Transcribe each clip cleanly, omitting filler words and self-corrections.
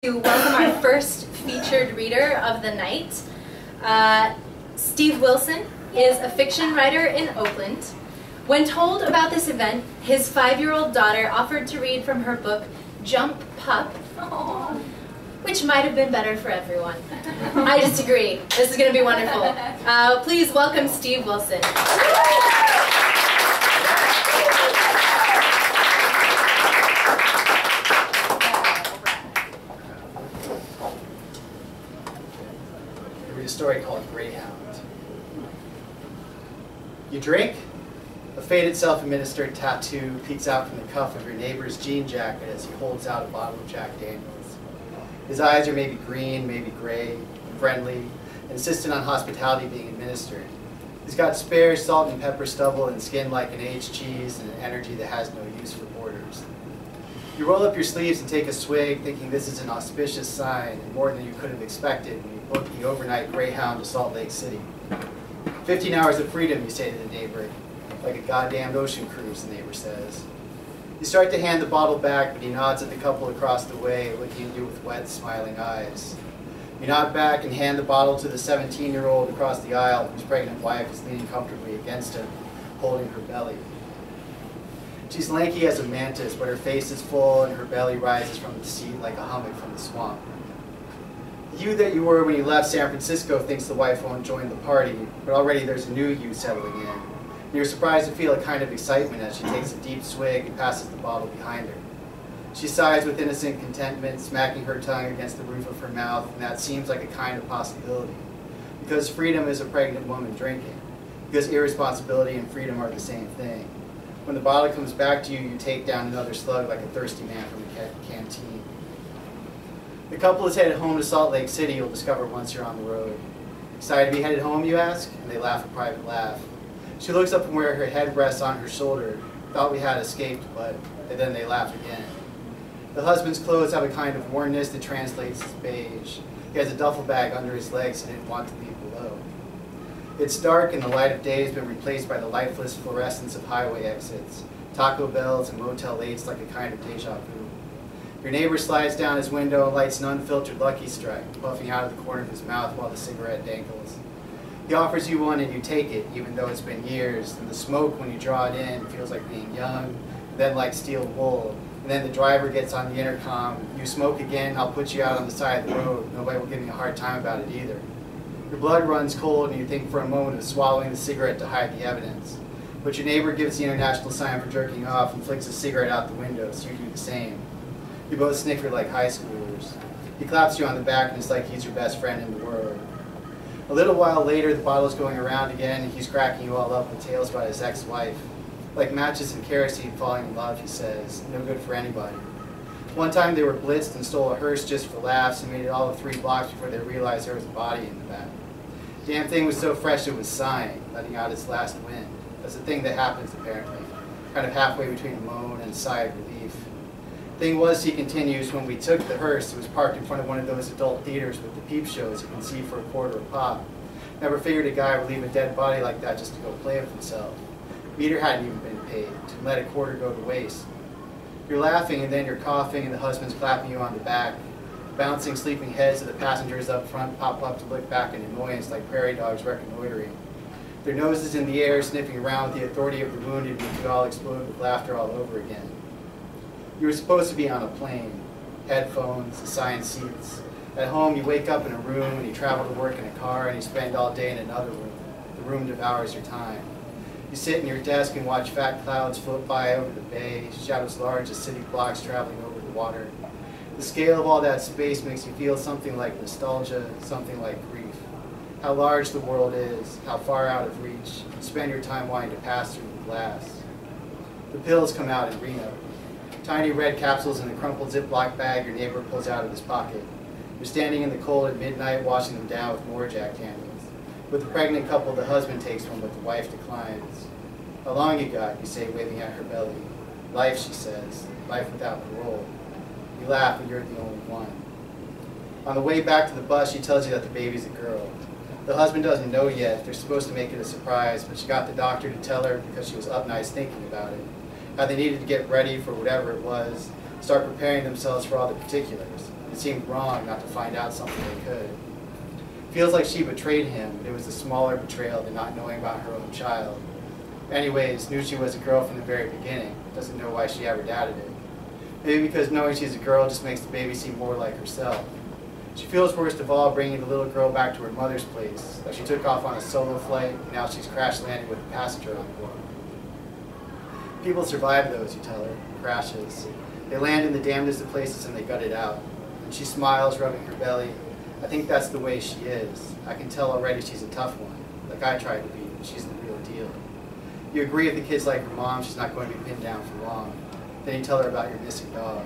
To welcome our first featured reader of the night. Steve Wilson is a fiction writer in Oakland. When told about this event, his 5-year-old daughter offered to read from her book, Jump Pup, which might have been better for everyone. I disagree. This is going to be wonderful. Please welcome Steve Wilson. A story called Greyhound. You drink? A faded self-administered tattoo peeks out from the cuff of your neighbor's jean jacket as he holds out a bottle of Jack Daniels. His eyes are maybe green, maybe gray, friendly, insistent on hospitality being administered. He's got spare salt and pepper stubble and skin like an aged cheese and an energy that has no use for borders. You roll up your sleeves and take a swig, thinking this is an auspicious sign and more than you could have expected when you booked the overnight Greyhound to Salt Lake City. 15 hours of freedom, you say to the neighbor. Like a goddamned ocean cruise, the neighbor says. You start to hand the bottle back, but he nods at the couple across the way, looking at you with wet, smiling eyes. You nod back and hand the bottle to the 17-year-old across the aisle, whose pregnant wife is leaning comfortably against him, holding her belly. She's lanky as a mantis, but her face is full and her belly rises from the seat like a hummock from the swamp. The you that you were when you left San Francisco thinks the wife won't join the party, but already there's a new you settling in. And you're surprised to feel a kind of excitement as she takes a deep swig and passes the bottle behind her. She sighs with innocent contentment, smacking her tongue against the roof of her mouth, and that seems like a kind of possibility. Because freedom is a pregnant woman drinking. Because irresponsibility and freedom are the same thing. When the bottle comes back to you, you take down another slug like a thirsty man from a canteen. The couple is headed home to Salt Lake City, you'll discover once you're on the road. Excited to be headed home, you ask? And they laugh a private laugh. She looks up from where her head rests on her shoulder. Thought we had escaped, but and then they laugh again. The husband's clothes have a kind of wornness that translates as beige. He has a duffel bag under his legs he didn't want to leave below. It's dark and the light of day has been replaced by the lifeless fluorescence of highway exits, Taco Bells and Motel 8s like a kind of deja vu. Your neighbor slides down his window and lights an unfiltered Lucky Strike, puffing out of the corner of his mouth while the cigarette dangles. He offers you one and you take it, even though it's been years, and the smoke when you draw it in feels like being young, and then like steel wool, and then the driver gets on the intercom, you smoke again, I'll put you out on the side of the road, nobody will give me a hard time about it either. Your blood runs cold and you think for a moment of swallowing the cigarette to hide the evidence. But your neighbor gives the international sign for jerking off and flicks a cigarette out the window, so you do the same. You both snicker like high schoolers. He claps you on the back and it's like he's your best friend in the world. A little while later, the bottle's going around again and he's cracking you all up with tales about his ex-wife. Like matches and kerosene falling in love, he says. No good for anybody. One time they were blitzed and stole a hearse just for laughs and made it all of 3 blocks before they realized there was a body in the back. Damn thing was so fresh it was sighing, letting out its last wind. That's a thing that happens apparently, kind of halfway between a moan and a sigh of relief. Thing was, he continues, when we took the hearse, it was parked in front of one of those adult theaters with the peep shows you can see for $0.25 a pop. Never figured a guy would leave a dead body like that just to go play with himself. Meter hadn't even been paid, to let a quarter go to waste. You're laughing and then you're coughing and the husband's clapping you on the back. Bouncing sleeping heads of the passengers up front pop up to look back in annoyance like prairie dogs reconnoitering. Their noses in the air, sniffing around with the authority of the wounded, make you all explode with laughter all over again. You were supposed to be on a plane. Headphones, assigned seats. At home, you wake up in a room and you travel to work in a car and you spend all day in another room. The room devours your time. You sit in your desk and watch fat clouds float by over the bay, shadows large as city blocks traveling over the water. The scale of all that space makes you feel something like nostalgia, something like grief. How large the world is, how far out of reach. You spend your time wanting to pass through the glass. The pills come out in Reno. Tiny red capsules in a crumpled Ziploc bag your neighbor pulls out of his pocket. You're standing in the cold at midnight washing them down with more Jack Daniels. With the pregnant couple, the husband takes one, but the wife declines. How long you got, you say, waving at her belly. Life, she says. Life without parole. You laugh, but you're the only one. On the way back to the bus, she tells you that the baby's a girl. The husband doesn't know yet. They're supposed to make it a surprise, but she got the doctor to tell her because she was up nights thinking about it. How they needed to get ready for whatever it was, start preparing themselves for all the particulars. It seemed wrong not to find out something they could. Feels like she betrayed him, but it was a smaller betrayal than not knowing about her own child. Anyways, knew she was a girl from the very beginning. Doesn't know why she ever doubted it. Maybe because knowing she's a girl just makes the baby seem more like herself. She feels worst of all bringing the little girl back to her mother's place, like she took off on a solo flight, and now she's crash landed with a passenger on board. People survive those, you tell her, crashes. They land in the damnedest of places and they gut it out. And she smiles, rubbing her belly. I think that's the way she is. I can tell already she's a tough one, like I tried to be, but she's the real deal. You agree if the kid's like her mom, she's not going to be pinned down for long. Then you tell her about your missing dog.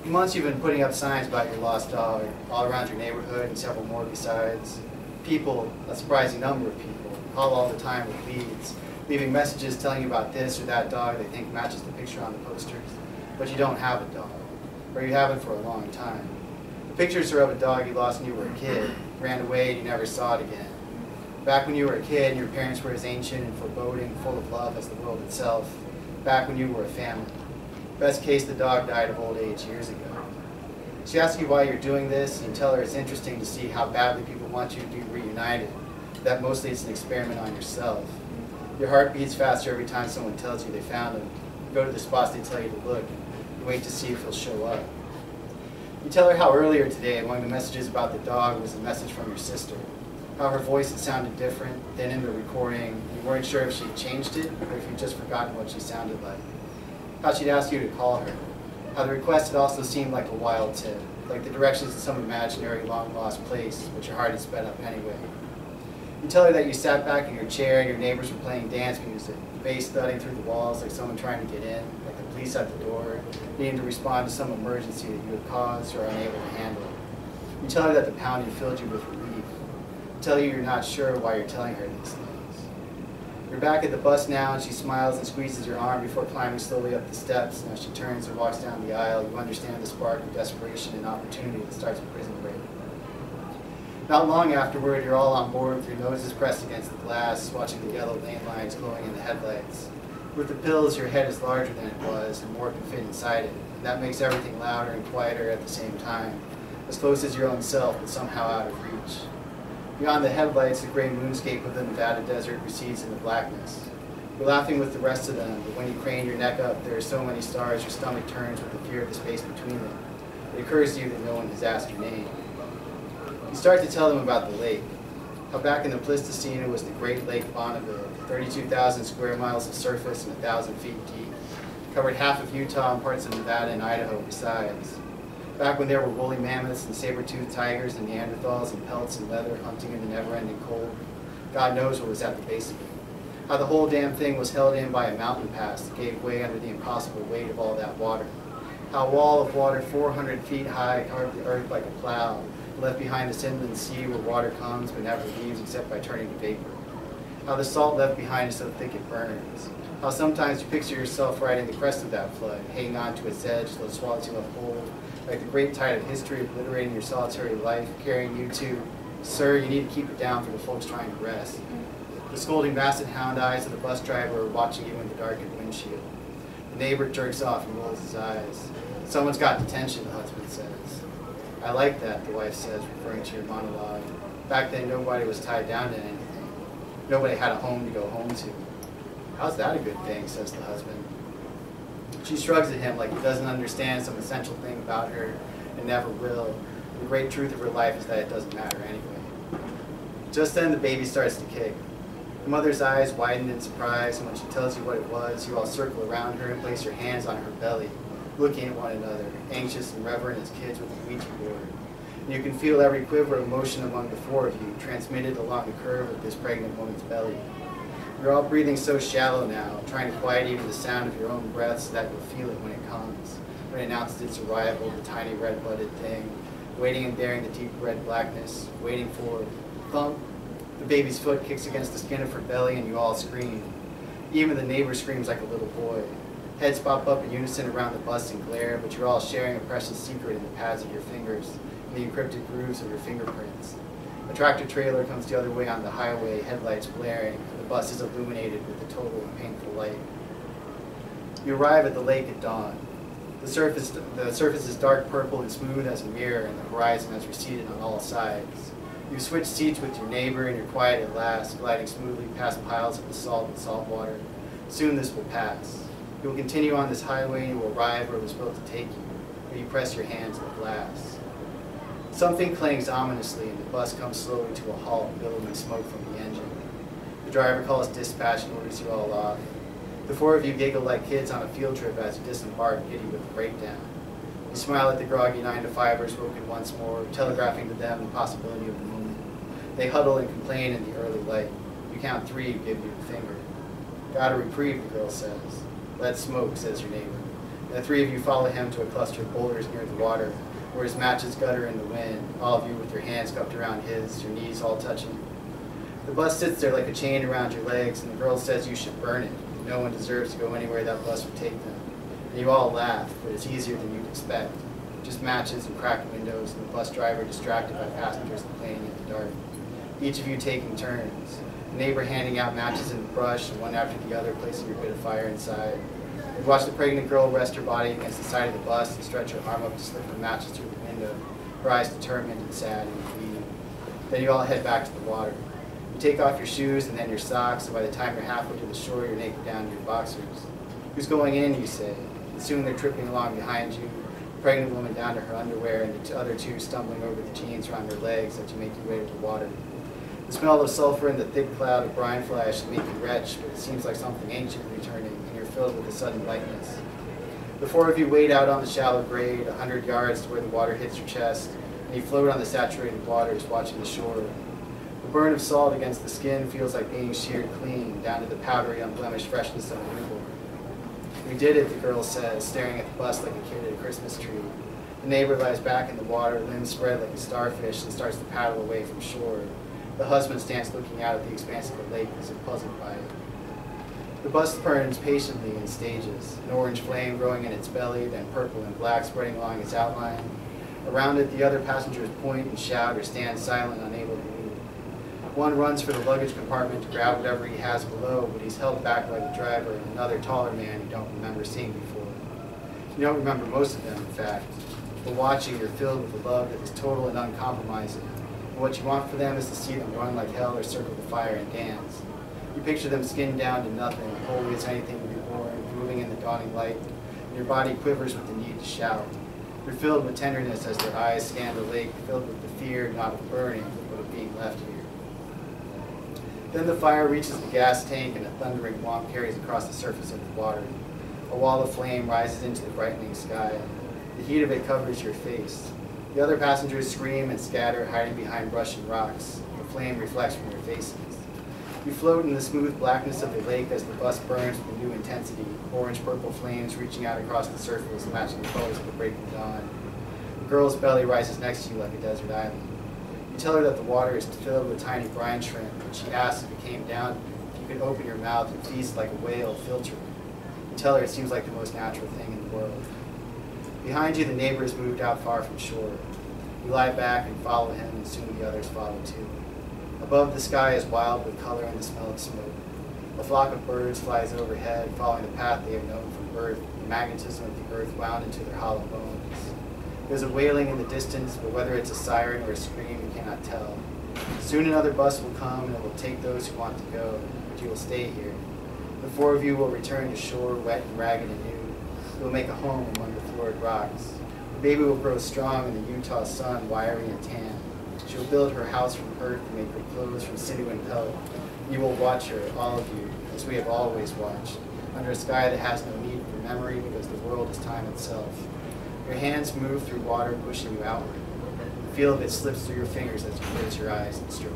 For months you've been putting up signs about your lost dog, all around your neighborhood and several more besides. People, a surprising number of people, call all the time with leads, leaving messages telling you about this or that dog they think matches the picture on the posters. But you don't have a dog, or you haven't for a long time. The pictures are of a dog you lost when you were a kid, ran away and you never saw it again. Back when you were a kid and your parents were as ancient and foreboding, full of love as the world itself. Back when you were a family. Best case, the dog died of old age years ago. She asks you why you're doing this, and you tell her it's interesting to see how badly people want you to be reunited, that mostly it's an experiment on yourself. Your heart beats faster every time someone tells you they found him. You go to the spots they tell you to look. You wait to see if he'll show up. You tell her how earlier today, among the messages about the dog, was a message from your sister. How her voice had sounded different, then in the recording, you weren't sure if she'd changed it or if you'd just forgotten what she sounded like. How she'd asked you to call her. How the request had also seemed like a wild tip, like the directions to some imaginary long-lost place, but your heart had sped up anyway. You tell her that you sat back in your chair and your neighbors were playing dance music, the bass thudding through the walls like someone trying to get in, like the police at the door, needing to respond to some emergency that you had caused or are unable to handle. You tell her that the pounding filled you with relief. You tell her you're not sure why you're telling her these things. You're back at the bus now, and she smiles and squeezes your arm before climbing slowly up the steps. And as she turns and walks down the aisle, you understand the spark of desperation and opportunity that starts a prison break. Not long afterward, you're all on board with your noses pressed against the glass, watching the yellow lane lines glowing in the headlights. With the pills, your head is larger than it was, and more can fit inside it. And that makes everything louder and quieter at the same time, as close as your own self, but somehow out of reach. Beyond the headlights, the gray moonscape of the Nevada desert recedes into blackness. You're laughing with the rest of them, but when you crane your neck up, there are so many stars your stomach turns with the fear of the space between them. It occurs to you that no one has asked your name. You start to tell them about the lake. How back in the Pleistocene it was the Great Lake Bonneville, 32,000 square miles of surface and 1,000 feet deep. Covered half of Utah and parts of Nevada and Idaho besides. Back when there were woolly mammoths and saber-toothed tigers and Neanderthals and pelts and leather hunting in the never-ending cold. God knows what was at the base of it. How the whole damn thing was held in by a mountain pass that gave way under the impossible weight of all that water. How a wall of water 400 feet high carved the earth like a plow, left behind this inland sea where water comes but never leaves except by turning to vapor. How the salt left behind is so thick it burns. How sometimes you picture yourself riding the crest of that flood, hanging on to its edge till it swallows you up whole, like the great tide of history obliterating your solitary life, carrying you to, sir, you need to keep it down for the folks trying to rest. The scolding basset hound eyes of the bus driver are watching you in the darkened windshield. The neighbor jerks off and rolls his eyes. Someone's got detention, the husband says. I like that, the wife says, referring to your monologue. Back then, nobody was tied down to anything. Nobody had a home to go home to. How's that a good thing, says the husband. She shrugs at him like he doesn't understand some essential thing about her and never will. The great truth of her life is that it doesn't matter anyway. Just then, the baby starts to kick. The mother's eyes widen in surprise, and when she tells you what it was, you all circle around her and place your hands on her belly, looking at one another, anxious and reverent as kids with a Ouija board. And you can feel every quiver of motion among the four of you, transmitted along the curve of this pregnant woman's belly. You're all breathing so shallow now, trying to quiet even the sound of your own breath so that you'll feel it when it comes. When it announces its arrival, the tiny red-blooded thing, waiting and daring the deep red blackness, waiting for thump. The baby's foot kicks against the skin of her belly and you all scream. Even the neighbor screams like a little boy. Heads pop up in unison around the bus and glare, but you're all sharing a precious secret in the pads of your fingers, in the encrypted grooves of your fingerprints. A tractor trailer comes the other way on the highway, headlights blaring, and the bus is illuminated with a total and painful light. You arrive at the lake at dawn. The The surface is dark purple and smooth as a mirror, and the horizon has receded on all sides. You switch seats with your neighbor, and you're quiet at last, gliding smoothly past piles of basalt and salt water. Soon this will pass. You will continue on this highway, and you will arrive where it was built to take you, where you press your hand to the glass. Something clangs ominously, and the bus comes slowly to a halt, billowing smoke from the engine. The driver calls dispatch and orders you all off. The four of you giggle like kids on a field trip as you disembark, giddy with the breakdown. You smile at the groggy 9-to-5ers woken once more, telegraphing to them the possibility of the moment. They huddle and complain in the early light. You count 3, give you the finger. Got a reprieve, the girl says. Let smoke, says your neighbor. The 3 of you follow him to a cluster of boulders near the water, where his matches gutter in the wind, all of you with your hands cupped around his, your knees all touching. The bus sits there like a chain around your legs, and the girl says you should burn it. No one deserves to go anywhere that bus would take them. And you all laugh, but it's easier than you'd expect. Just matches and cracked windows, and the bus driver distracted by passengers complaining in the dark. Each of you taking turns. A neighbor handing out matches in the brush, and one after the other placing your bit of fire inside. You watch the pregnant girl rest her body against the side of the bus and stretch her arm up to slip the matches through the window, her eyes determined and sad and pleading. Then you all head back to the water. You take off your shoes and then your socks, and by the time you're halfway to the shore, you're naked down to your boxers. Who's going in, you say, and soon they're tripping along behind you, the pregnant woman down to her underwear and the other 2 stumbling over the jeans around her legs as you make your way to the water. The smell of sulfur and the thick cloud of brine fly should make you retch, but it seems like something ancient returning, and you're filled with a sudden lightness. The 4 of you wade out on the shallow grade, 100 yards to where the water hits your chest, and you float on the saturated waters watching the shore. The burn of salt against the skin feels like being sheared clean, down to the powdery, unblemished freshness of a newborn. We did it, the girl says, staring at the bus like a kid at a Christmas tree. The neighbor lies back in the water, limbs spread like a starfish, and starts to paddle away from shore. The husband stands looking out at the expanse of the lake as if puzzled by it. The bus burns patiently in stages, an orange flame growing in its belly, then purple and black spreading along its outline. Around it, the other passengers point and shout or stand silent, unable to move. One runs for the luggage compartment to grab whatever he has below, but he's held back by the driver and another taller man you don't remember seeing before. You don't remember most of them, in fact. But watching, you're filled with a love that is total and uncompromising. And what you want for them is to see them run like hell or circle the fire and dance. You picture them skinned down to nothing, holy as anything to be born, moving in the dawning light, and your body quivers with the need to shout. You're filled with tenderness as their eyes scan the lake, filled with the fear not of burning, but of being left here. Then the fire reaches the gas tank and a thundering whomp carries across the surface of the water. A wall of flame rises into the brightening sky. The heat of it covers your face. The other passengers scream and scatter, hiding behind brush and rocks. The flame reflects from your faces. You float in the smooth blackness of the lake as the bus burns with a new intensity, orange-purple flames reaching out across the surface, matching the colors of the breaking dawn. The girl's belly rises next to you like a desert island. You tell her that the water is filled with tiny brine shrimp, and she asks if it came down, if you could open your mouth and feast like a whale filtering. You tell her it seems like the most natural thing in the world. Behind you, the neighbor has moved out far from shore. You lie back and follow him, and soon the others follow too. Above, the sky is wild with color and the smell of smoke. A flock of birds flies overhead, following the path they have known from birth, the magnetism of the earth wound into their hollow bones. There's a wailing in the distance, but whether it's a siren or a scream, you cannot tell. Soon another bus will come, and it will take those who want to go, but you will stay here. The 4 of you will return to shore, wet and ragged and new. You will make a home among the floored rocks. The baby will grow strong in the Utah sun, wiry and tan. She will build her house from earth and make her clothes from sinew and pelt. You will watch her, all of you, as we have always watched, under a sky that has no need for memory because the world is time itself. Your hands move through water, pushing you outward. The feel of it slips through your fingers as you close your eyes and stroke.